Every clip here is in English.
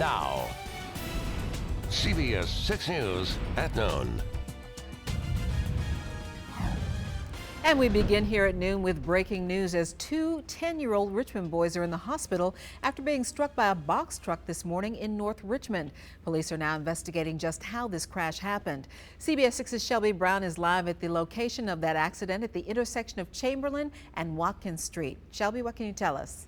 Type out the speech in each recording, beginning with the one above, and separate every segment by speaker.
Speaker 1: now. CBS 6 News at noon.
Speaker 2: And we begin here at noon with breaking news as two 10-year-old Richmond boys are in the hospital after being struck by a box truck this morning in North Richmond. Police are now investigating just how this crash happened. CBS 6's Shelby Brown is live at the location of that accident at the intersection of Chamberlain and Watkins Street. Shelby, what can you tell us?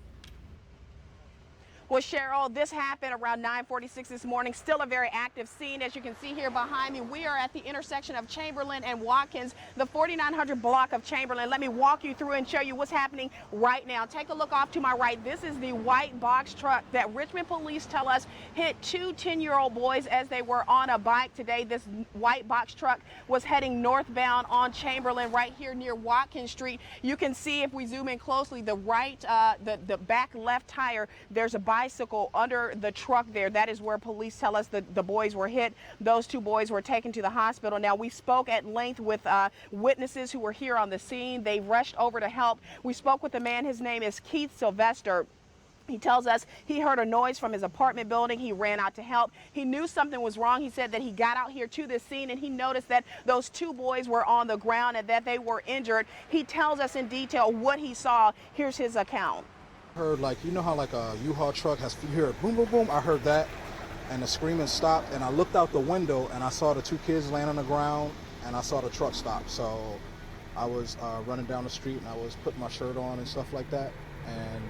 Speaker 3: Well, Cheryl, this happened around 9:46 this morning. Still a very active scene. As you can see here behind me, we are at the intersection of Chamberlain and Watkins, the 4900 block of Chamberlain. Let me walk you through and show you what's happening right now. Take a look off to my right. This is the white box truck that Richmond police tell us hit two 10-year-old boys as they were on a bike today. This white box truck was heading northbound on Chamberlain right here near Watkins Street. You can see if we zoom in closely, the back left tire, there's a bicycle under the truck there. That is where police tell us the boys were hit. Those two boys were taken to the hospital. Now, we spoke at length with witnesses who were here on the scene. They rushed over to help. We spoke with a man. His name is Keith Sylvester. He tells us he heard a noise from his apartment building. He ran out to help. He knew something was wrong. He said that he got out here to this scene and he noticed that those two boys were on the ground and that they were injured. He tells us in detail what he saw. Here's his account.
Speaker 4: Heard, like, you know how like a U-Haul truck has, you hear it boom, boom, boom. I heard that and the screaming stopped and I looked out the window and I saw the two kids laying on the ground and I saw the truck stop. So I was running down the street and I was putting my shirt on and stuff like that. And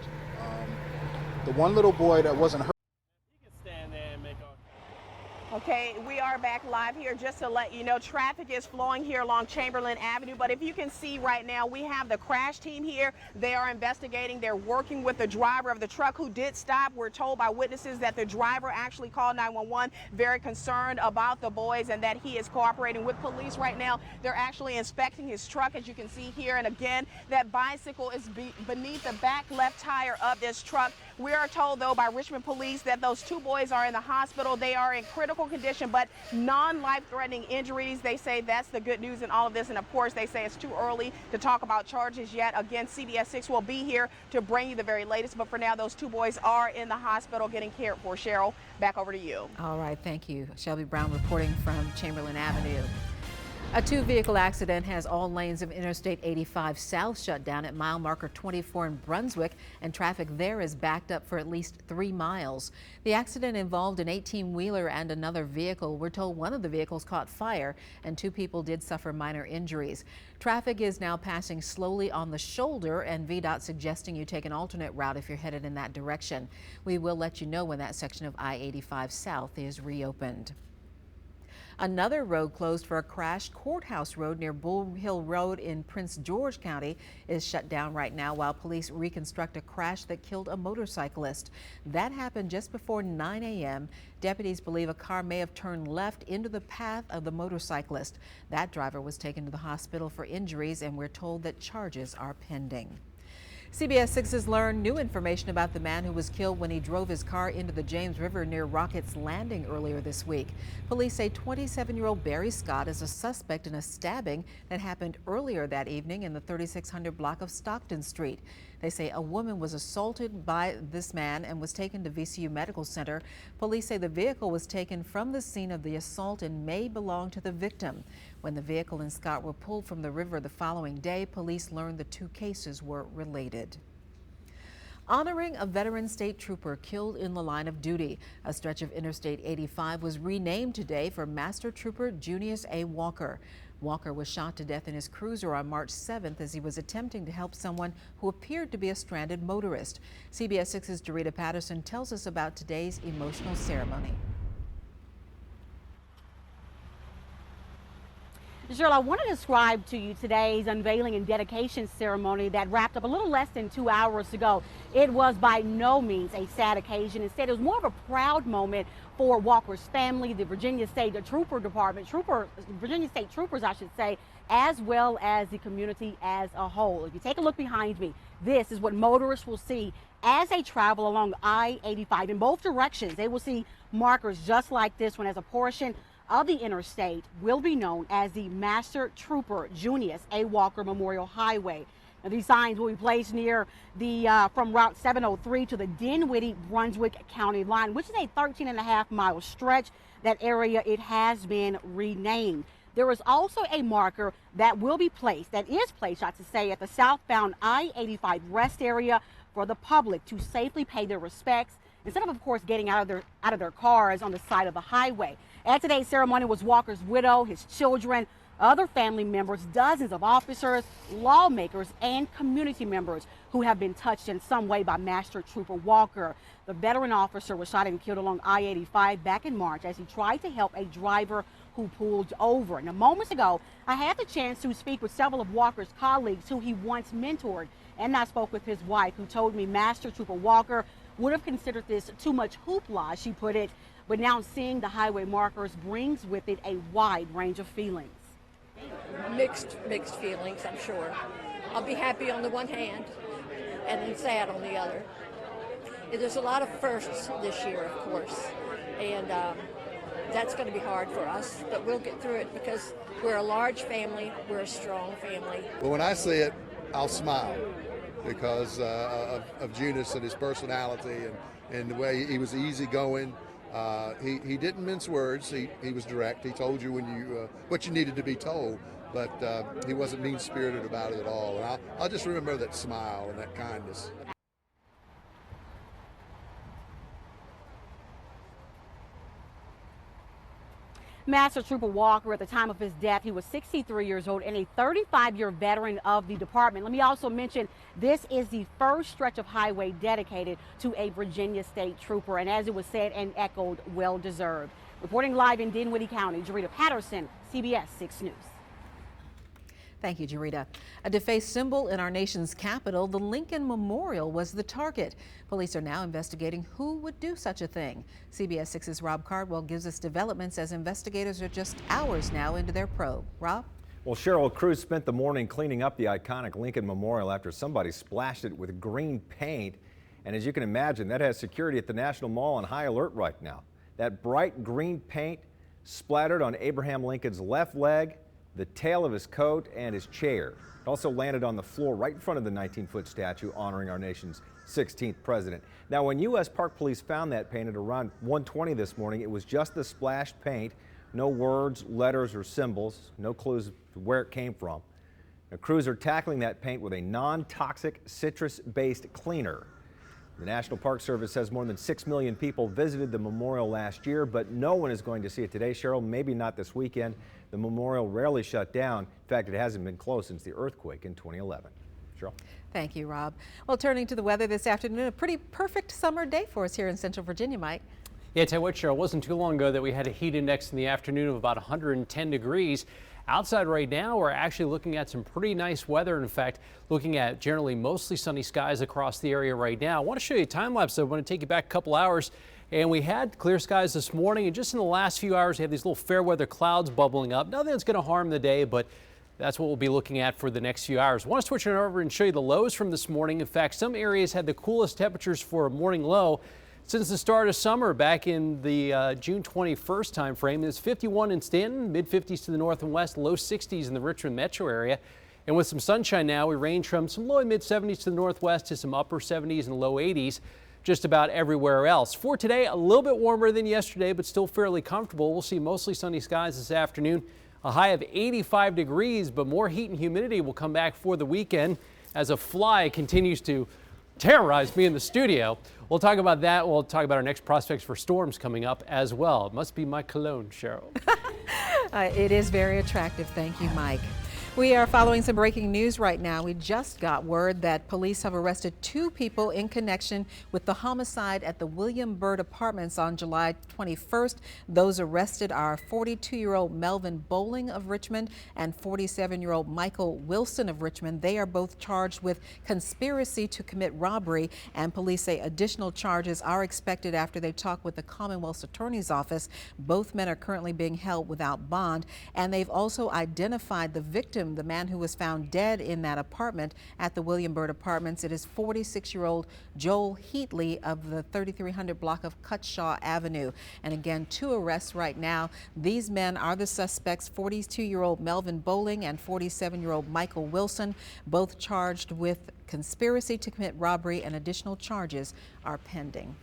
Speaker 4: the one little boy that wasn't hurt.
Speaker 3: Okay, we are back live here just to let you know traffic is flowing here along Chamberlain Avenue. But if you can see right now, we have the crash team here. They are investigating. They're working with the driver of the truck who did stop. We're told by witnesses that the driver actually called 911, very concerned about the boys and that he is cooperating with police right now. They're actually inspecting his truck, as you can see here. And again, that bicycle is beneath the back left tire of this truck. We are told, though, by Richmond police that those two boys are in the hospital. They are in critical condition, but non-life-threatening injuries. They say that's the good news in all of this. And of course, they say it's too early to talk about charges yet. Again, CBS 6 will be here to bring you the very latest. But for now, those two boys are in the hospital getting cared for. Cheryl, back over to you.
Speaker 2: All right. Thank you. Shelby Brown reporting from Chamberlain Avenue. A two-vehicle accident has all lanes of Interstate 85 South shut down at mile marker 24 in Brunswick, and traffic there is backed up for at least 3 miles. The accident involved an 18-wheeler and another vehicle. We're told one of the vehicles caught fire and 2 people did suffer minor injuries. Traffic is now passing slowly on the shoulder, and VDOT suggesting you take an alternate route if you're headed in that direction. We will let you know when that section of I-85 South is reopened. Another road closed for a crash. Courthouse Road near Bull Hill Road in Prince George County is shut down right now while police reconstruct a crash that killed a motorcyclist. That happened just before 9 a.m. Deputies believe a car may have turned left into the path of the motorcyclist. That driver was taken to the hospital for injuries, and we're told that charges are pending. CBS 6 has learned new information about the man who was killed when he drove his car into the James River near Rockets Landing earlier this week. Police say 27-year-old Barry Scott is a suspect in a stabbing that happened earlier that evening in the 3600 block of Stockton Street. They say a woman was assaulted by this man and was taken to VCU Medical Center. Police say the vehicle was taken from the scene of the assault and may belong to the victim. When the vehicle and Scott were pulled from the river the following day, police learned the 2 cases were related. Honoring a veteran state trooper killed in the line of duty. A stretch of Interstate 85 was renamed today for Master Trooper Junius A. Walker. Walker was shot to death in his cruiser on March 7th as he was attempting to help someone who appeared to be a stranded motorist. CBS 6's Dorita Patterson tells us about today's emotional ceremony.
Speaker 5: Cheryl, I want to describe to you today's unveiling and dedication ceremony that wrapped up a little less than 2 hours ago. It was by no means a sad occasion. Instead, it was more of a proud moment for Walker's family, the Virginia State Trooper Department, Virginia State Troopers, I should say, as well as the community as a whole. If you take a look behind me, this is what motorists will see as they travel along I-85 in both directions. They will see markers just like this one as a portion of the interstate will be known as the Master Trooper Junius A. Walker Memorial Highway. Now, these signs will be placed near the from Route 703 to the Dinwiddie-Brunswick County line, which is a 13.5-mile stretch. That area, it has been renamed. There is also a marker that will be placed, that is placed, I should say, at the southbound I-85 rest area for the public to safely pay their respects instead of course, getting out of their cars on the side of the highway. At today's ceremony was Walker's widow, his children, other family members, dozens of officers, lawmakers, and community members who have been touched in some way by Master Trooper Walker. The veteran officer was shot and killed along I-85 back in March as he tried to help a driver who pulled over. Now, moments ago, I had the chance to speak with several of Walker's colleagues who he once mentored, and I spoke with his wife, who told me Master Trooper Walker would have considered this too much hoopla, she put it, but now seeing the highway markers brings with it a wide range of feelings.
Speaker 6: Mixed feelings, I'm sure. I'll be happy on the one hand and then sad on the other. There's a lot of firsts this year, of course, and that's going to be hard for us, but we'll get through it because we're a large family, we're a strong family.
Speaker 7: Well, when I see it, I'll smile because of Junius and his personality and the way he was easygoing. He didn't mince words. He was direct. He told you when you what you needed to be told, but he wasn't mean-spirited about it at all. And I'll just remember that smile and that kindness.
Speaker 5: Master Trooper Walker, at the time of his death, he was 63 years old and a 35-year veteran of the department. Let me also mention this is the first stretch of highway dedicated to a Virginia State Trooper, and as it was said and echoed, well deserved. Reporting live in Dinwiddie County, Jarita Patterson, CBS 6 News.
Speaker 2: Thank you, Jarita. A defaced symbol in our nation's capital, the Lincoln Memorial, was the target. Police are now investigating who would do such a thing. CBS 6's Rob Cardwell gives us developments as investigators are just hours now into their probe. Rob?
Speaker 8: Well, Cheryl, crews spent the morning cleaning up the iconic Lincoln Memorial after somebody splashed it with green paint. And as you can imagine, that has security at the National Mall on high alert right now. That bright green paint splattered on Abraham Lincoln's left leg, the tail of his coat, and his chair. It also landed on the floor right in front of the 19-foot statue honoring our nation's 16th president. Now, when U.S. Park Police found that paint at around 1:20 this morning, it was just the splashed paint, no words, letters, or symbols, no clues to where it came from. Now, crews are tackling that paint with a non-toxic citrus-based cleaner. The National Park Service says more than 6 million people visited the memorial last year, but no one is going to see it today. Cheryl, maybe not this weekend. The memorial rarely shut down. In fact, it hasn't been closed since the earthquake in 2011. Cheryl.
Speaker 2: Thank you, Rob. Well, turning to the weather this afternoon, a pretty perfect summer day for us here in Central Virginia, Mike.
Speaker 9: Yeah, tell you what, Cheryl, it wasn't too long ago that we had a heat index in the afternoon of about 110 degrees. Outside right now, we're actually looking at some pretty nice weather. In fact, looking at generally mostly sunny skies across the area right now. I want to show you a time lapse, though. I want to take you back a couple hours. And we had clear skies this morning, and just in the last few hours, we had these little fair weather clouds bubbling up. Nothing that's going to harm the day, but that's what we'll be looking at for the next few hours. I want to switch it over and show you the lows from this morning. In fact, some areas had the coolest temperatures for a morning low since the start of summer back in the June 21st time frame. It's 51 in Stanton, mid-50s to the north and west, low 60s in the Richmond metro area. And with some sunshine now, we range from some low and mid-70s to the northwest to some upper 70s and low 80s just about everywhere else. For today, a little bit warmer than yesterday, but still fairly comfortable. We'll see mostly sunny skies this afternoon, a high of 85 degrees, but more heat and humidity will come back for the weekend as a fly continues to terrorize me in the studio. We'll talk about that. We'll talk about our next prospects for storms coming up as well. It must be my cologne, Cheryl.
Speaker 2: It is very attractive. Thank you, Mike. We are following some breaking news right now. We just got word that police have arrested 2 people in connection with the homicide at the William Byrd Apartments on July 21st. Those arrested are 42-year-old Melvin Bowling of Richmond and 47-year-old Michael Wilson of Richmond. They are both charged with conspiracy to commit robbery, and police say additional charges are expected after they talk with the Commonwealth's Attorney's Office. Both men are currently being held without bond, and they've also identified the victim victim, the man who was found dead in that apartment at the William Byrd Apartments. It is 46-year-old Joel Heatley of the 3300 block of Cutshaw Avenue. And again, 2 arrests right now. These men are the suspects, 42-year-old Melvin Bowling and 47-year-old Michael Wilson, both charged with conspiracy to commit robbery, and additional charges are pending.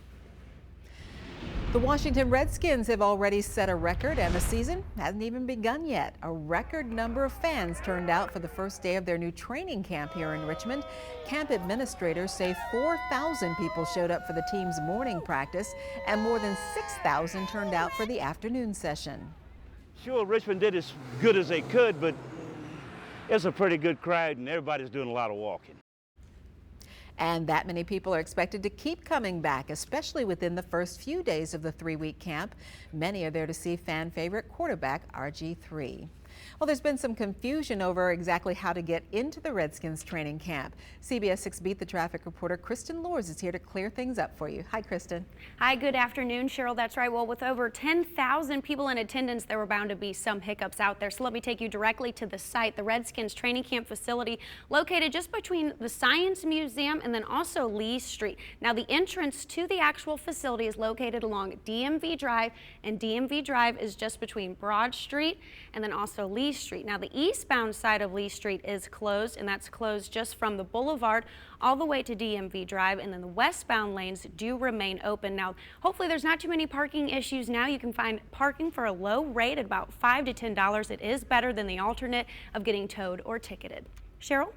Speaker 2: The Washington Redskins have already set a record, and the season hasn't even begun yet. A record number of fans turned out for the first day of their new training camp here in Richmond. Camp administrators say 4,000 people showed up for the team's morning practice, and more than 6,000 turned out for the afternoon session.
Speaker 10: Sure, Richmond did as good as they could, but it's a pretty good crowd, and everybody's doing a lot of walking.
Speaker 2: And that many people are expected to keep coming back, especially within the first few days of the 3-week camp. Many are there to see fan favorite quarterback RG3. Well, there's been some confusion over exactly how to get into the Redskins training camp. CBS 6 Beat the Traffic reporter Kristen Lors is here to clear things up for you. Hi, Kristen.
Speaker 11: Hi, good afternoon, Cheryl. That's right. Well, with over 10,000 people in attendance, there were bound to be some hiccups out there. So let me take you directly to the site, the Redskins training camp facility, located just between the Science Museum and then also Lee Street. Now, the entrance to the actual facility is located along DMV Drive, and DMV Drive is just between Broad Street and then also Lee Street. Now, the eastbound side of Lee Street is closed, and that's closed just from the boulevard all the way to DMV Drive, and then the westbound lanes do remain open. Now, hopefully there's not too many parking issues now. You can find parking for a low rate at about $5 to $10. It is better than the alternate of getting towed or ticketed. Cheryl?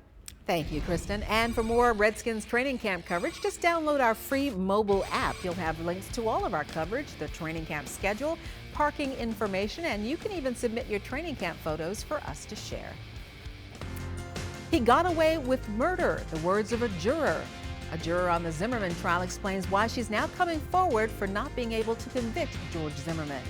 Speaker 2: Thank you, Kristen. And for more Redskins training camp coverage, just download our free mobile app. You'll have links to all of our coverage, the training camp schedule, parking information, and you can even submit your training camp photos for us to share. He got away with murder, the words of a juror. A juror on the Zimmerman trial explains why she's now coming forward for not being able to convict George Zimmerman.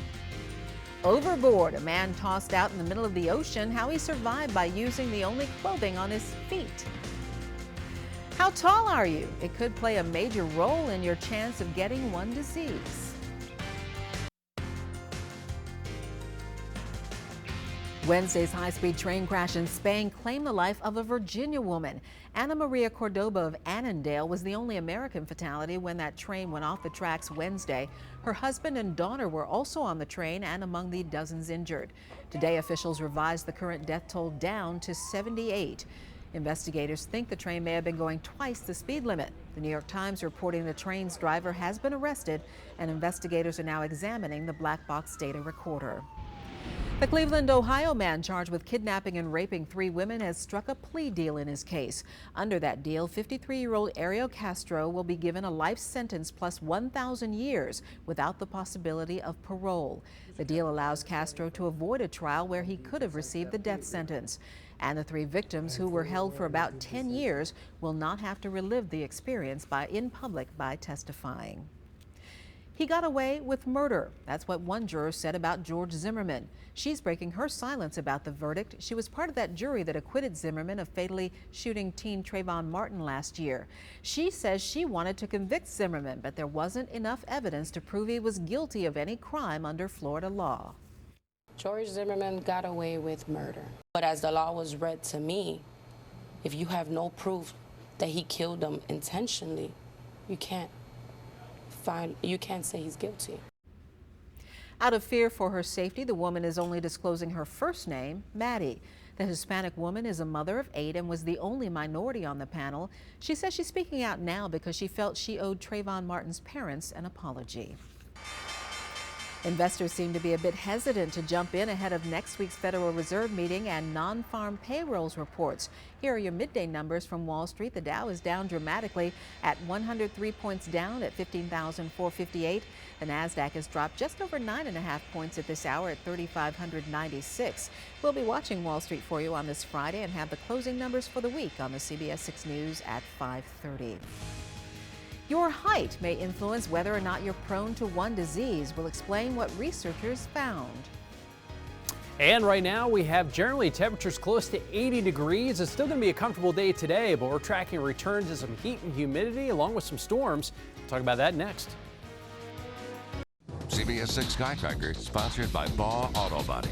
Speaker 2: Overboard, a man tossed out in the middle of the ocean, how he survived by using the only clothing on his feet. How tall are you? It could play a major role in your chance of getting one disease. Wednesday's high-speed train crash in Spain claimed the life of a Virginia woman. Ana Maria Cordoba of Annandale was the only American fatality when that train went off the tracks Wednesday. Her husband and daughter were also on the train and among the dozens injured. Today, officials revised the current death toll down to 78. Investigators think the train may have been going twice the speed limit. The New York Times reporting the train's driver has been arrested, and investigators are now examining the black box data recorder. The Cleveland, Ohio man charged with kidnapping and raping 3 women has struck a plea deal in his case. Under that deal, 53-year-old Ariel Castro will be given a life sentence plus 1,000 years without the possibility of parole. The deal allows Castro to avoid a trial where he could have received the death sentence. And the 3 victims, who were held for about 10 years, will not have to relive the experience in public by testifying. He got away with murder. That's what one juror said about George Zimmerman. She's breaking her silence about the verdict. She was part of that jury that acquitted Zimmerman of fatally shooting teen Trayvon Martin last year. She says she wanted to convict Zimmerman, but there wasn't enough evidence to prove he was guilty of any crime under Florida law.
Speaker 12: George Zimmerman got away with murder. But as the law was read to me, if you have no proof that he killed them intentionally, you can't say he's guilty.
Speaker 2: Out of fear for her safety, the woman is only disclosing her first name, Maddie. The Hispanic woman is a mother of 8 and was the only minority on the panel. She says she's speaking out now because she felt she owed Trayvon Martin's parents an apology. Investors seem to be a bit hesitant to jump in ahead of next week's Federal Reserve meeting and non-farm payrolls reports. Here are your midday numbers from Wall Street. The Dow is down dramatically at 103 points down at 15,458. The Nasdaq has dropped just over 9.5 points at this hour at 3,596. We'll be watching Wall Street for you on this Friday and have the closing numbers for the week on the CBS 6 News at 5:30. Your height may influence whether or not you're prone to one disease. We'll explain what researchers found.
Speaker 9: And right now we have generally temperatures close to 80 degrees. It's still going to be a comfortable day today, but we're tracking a return to some heat and humidity along with some storms. We'll talk about that next.
Speaker 1: CBS 6 Sky Tracker, sponsored by Baugh Auto Body.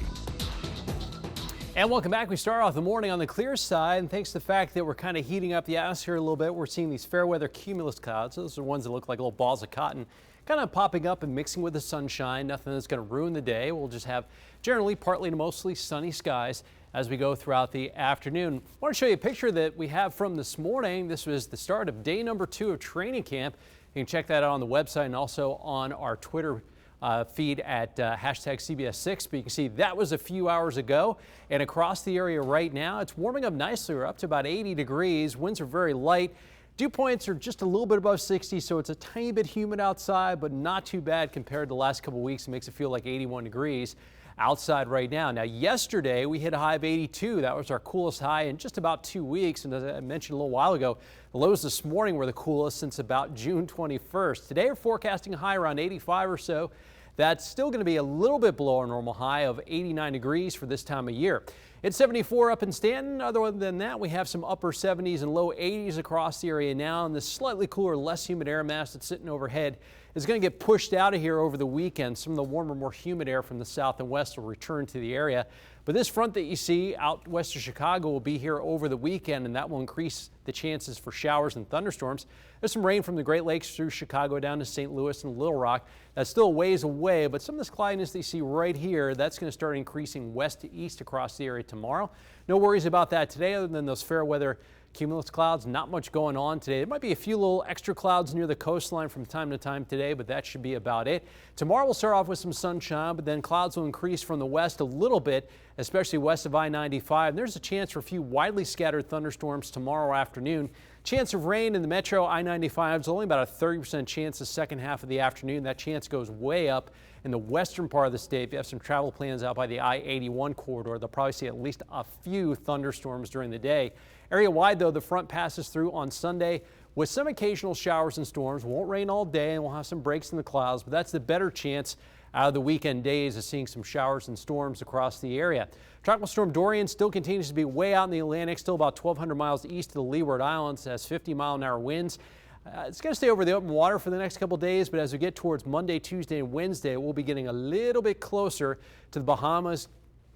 Speaker 9: And welcome back. We start off the morning on the clear side, and thanks to the fact that we're kind of heating up the atmosphere a little bit, we're seeing these fair weather cumulus clouds. Those are ones that look like little balls of cotton, kind of popping up and mixing with the sunshine. Nothing that's going to ruin the day. We'll just have generally partly to mostly sunny skies as we go throughout the afternoon. I want to show you a picture that we have from this morning. This was the start of day number 2 of training camp. You can check that out on the website and also on our Twitter feed at hashtag CBS6. But you can see that was a few hours ago, and across the area right now, it's warming up nicely. We're up to about 80 degrees. Winds are very light. Dew points are just a little bit above 60, so it's a tiny bit humid outside, but not too bad compared to the last couple of weeks. It makes it feel like 81 degrees outside right now. Now, yesterday we hit a high of 82. That was our coolest high in just about 2 weeks. And as I mentioned a little while ago, the lows this morning were the coolest since about June 21st. Today we're forecasting a high around 85 or so. That's still going to be a little bit below our normal high of 89 degrees for this time of year. It's 74 up in Stanton. Other than that, we have some upper 70s and low 80s across the area now, and this slightly cooler, less humid air mass that's sitting overhead is going to get pushed out of here over the weekend. Some of the warmer, more humid air from the south and west will return to the area. But this front that you see out west of Chicago will be here over the weekend, and that will increase the chances for showers and thunderstorms. There's some rain from the Great Lakes through Chicago down to St. Louis and Little Rock. That's still a ways away, but some of this cloudiness that you see right here, that's going to start increasing west to east across the area tomorrow. No worries about that today other than those fair weather cumulus clouds. Not much going on today. There might be a few little extra clouds near the coastline from time to time today, but that should be about it. Tomorrow we'll start off with some sunshine, but then clouds will increase from the west a little bit, especially west of I-95. There's a chance for a few widely scattered thunderstorms tomorrow afternoon. Chance of rain in the metro I-95 is only about a 30% chance the second half of the afternoon. That chance goes way up in the western part of the state. If you have some travel plans out by the I-81 corridor, they'll probably see at least a few thunderstorms during the day. Area-wide, though, the front passes through on Sunday with some occasional showers and storms. Won't rain all day, and we'll have some breaks in the clouds, but that's the better chance out of the weekend days of seeing some showers and storms across the area. Tropical storm Dorian still continues to be way out in the Atlantic, still about 1,200 miles east of the Leeward Islands, has 50-mile-an-hour winds. It's going to stay over the open water for the next couple days, but as we get towards Monday, Tuesday, and Wednesday, we'll be getting a little bit closer to the Bahamas,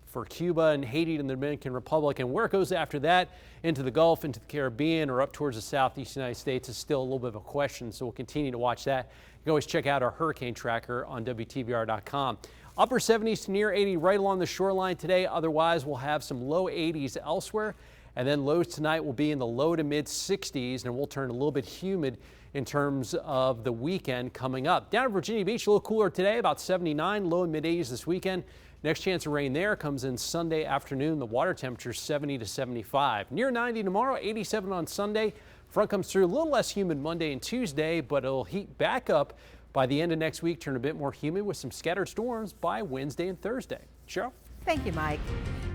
Speaker 9: for Cuba and Haiti and the Dominican Republic, and where it goes after that into the Gulf, into the Caribbean, or up towards the southeast United States is still a little bit of a question, so we'll continue to watch that. You can always check out our hurricane tracker on WTVR.com. Upper 70s to near 80 right along the shoreline today. Otherwise, we'll have some low 80s elsewhere, and then lows tonight will be in the low to mid 60s, and we'll turn a little bit humid in terms of the weekend coming up. Down at Virginia Beach, a little cooler today, about 79, low and mid 80s this weekend. Next chance of rain there comes in Sunday afternoon. The water temperature 70 to 75. Near 90 tomorrow, 87 on Sunday. Front comes through a little less humid Monday and Tuesday, but it'll heat back up by the end of next week, turn a bit more humid with some scattered storms by Wednesday and Thursday. Cheryl?
Speaker 2: Thank you, Mike.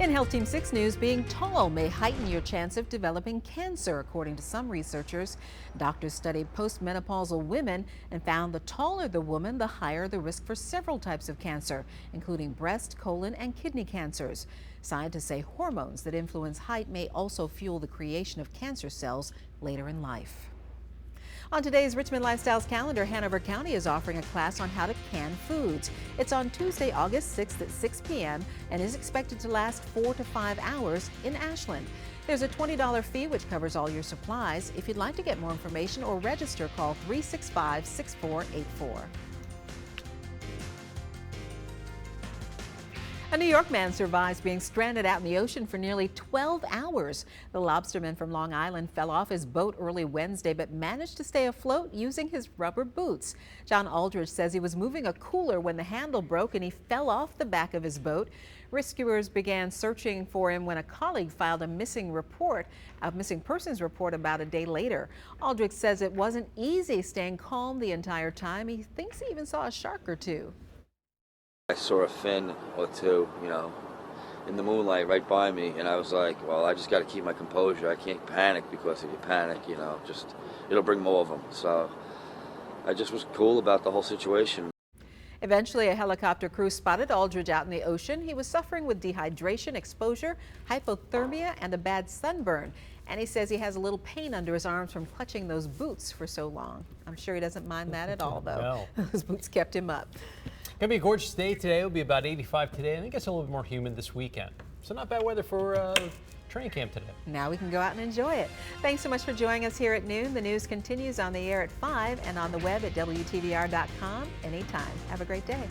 Speaker 2: In Health Team 6 news, being tall may heighten your chance of developing cancer, according to some researchers. Doctors studied postmenopausal women and found the taller the woman, the higher the risk for several types of cancer, including breast, colon, and kidney cancers. Scientists say hormones that influence height may also fuel the creation of cancer cells later in life. On today's Richmond Lifestyles calendar, Hanover County is offering a class on how to can foods. It's on Tuesday, August 6th at 6 p.m. and is expected to last 4 to 5 hours in Ashland. There's a $20 fee which covers all your supplies. If you'd like to get more information or register, call 365-6484. A New York man survives being stranded out in the ocean for nearly 12 hours. The lobsterman from Long Island fell off his boat early Wednesday but managed to stay afloat using his rubber boots. John Aldridge says he was moving a cooler when the handle broke and he fell off the back of his boat. Rescuers began searching for him when a colleague filed a missing persons report about a day later. Aldridge says it wasn't easy staying calm the entire time. He thinks he even saw a shark or two.
Speaker 13: I saw a fin or two, in the moonlight right by me, and I was like, well, I just got to keep my composure. I can't panic, because if you panic, it'll bring more of them. So I just was cool about the whole situation.
Speaker 2: Eventually, a helicopter crew spotted Aldridge out in the ocean. He was suffering with dehydration, exposure, hypothermia, and a bad sunburn. And he says he has a little pain under his arms from clutching those boots for so long. I'm sure he doesn't mind that at all, though. No. Those boots kept him up.
Speaker 9: Going to be a gorgeous day today. It'll be about 85 today. I think it's a little bit more humid this weekend. So not bad weather for training camp today.
Speaker 2: Now we can go out and enjoy it. Thanks so much for joining us here at noon. The news continues on the air at 5 and on the web at WTVR.com anytime. Have a great day.